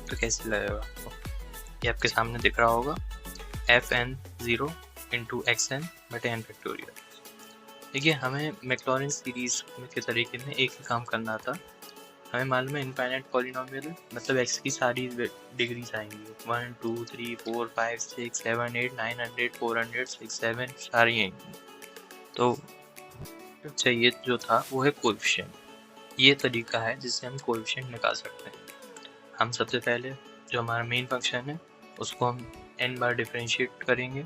तो कैसे लगेगा आपको? ये आपके सामने दिख रहा होगा, fn0 इंटू xn बटे n फैक्टोरियल। देखिए, हमें मैक्लॉरिन सीरीज के तरीके में एक ही काम करना था। हमें मालूम है इनफाइनाइट पॉलिनोमियल मतलब x की सारी डिग्रीज आएंगी, 1 2 3 4 5 6 7 8 900 400 6 7 सारी आएंगी। तो चाहिए जो था वो है कोएफिशिएंट। ये तरीका है जिससे हम कोएफिशिएंट निकाल सकते हैं। हम सबसे पहले जो हमारा मेन फंक्शन है उसको हम n बार डिफरेंशिएट करेंगे,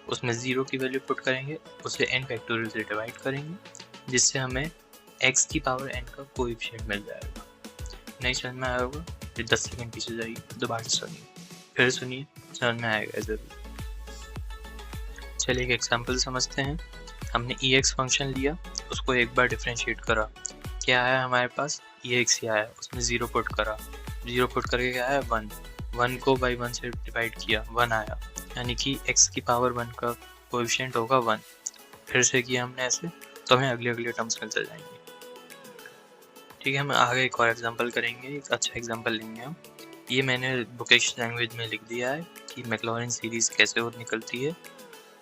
उसमें 0 की वैल्यू पुट करेंगे, उसे n फैक्टोरियल से डिवाइड करेंगे, जिससे हमें x की पावर n का कोएफिशिएंट मिल जाएगा। नहीं समझ में आया होगा फिर 10 सेकंड पीछे जाइए, दोबारा सुनिए, फिर सुनिए, समझ में आएगा ज़रूर। चलिए एक एग्जांपल समझते हैं। हमने ex फंक्शन लिया, उसको एक बार डिफरेंशिएट करा, क्या आया हमारे पास, ex ही आया, उसमें 0 पुट करा, 0 पुट करके क्या आया 1, 1 को बाई 1 से डिवाइड किया, 1 आया, यानी कि x की पावर 1 का कोएफिशिएंट होगा 1। फिर से किया हमने ऐसे, तो हमें अगले टर्म्स मिलते जाएंगे। ठीक है, हम आगे एक और एग्जांपल करेंगे, एक अच्छा एग्जांपल लेंगे हम। ये मैंने बुकिश लैंग्वेज में लिख दिया है कि मैक्लॉरिन सीरीज कैसे और निकलती है।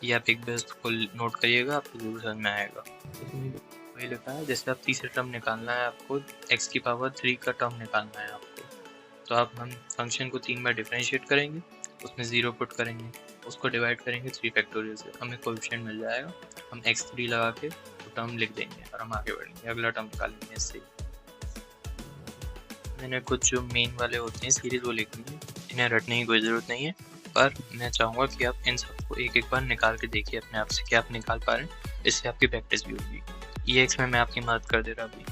ये आप एक बार इसको नोट करिएगा, आपको जरूर समझ में आएगा। इसमें वही लिखा है, जैसे आप तीसरा टर्म निकालना है आपको, x की पावर 3 का टर्म निकालना है आपको, तो आप हम फंक्शन को 3 बार डिफरेंशिएट करेंगे, उसमें 0 पुट करेंगे, उसको डिवाइड करेंगे 3 फैक्टोरियल से, हमें कोएफिशिएंट मिल जाएगा। हम x3 लगा के तो टर्म लिख देंगे और हम आगे बढ़ेंगे, अगला टर्म निकालेंगे इससे। मैंने कुछ जो मेन वाले होते हैं सीरीज वो लिखनी है, इन्हें रटने की कोई ज़रूरत नहीं है, पर मैं चाहूँगा कि आप इन सबको एक बार निकाल के देखिए अपने आप से, क्या आप निकाल पा रहे हैं, इससे आपकी प्रैक्टिस भी होगी। EX में मैं आपकी मदद कर दे रहा अभी।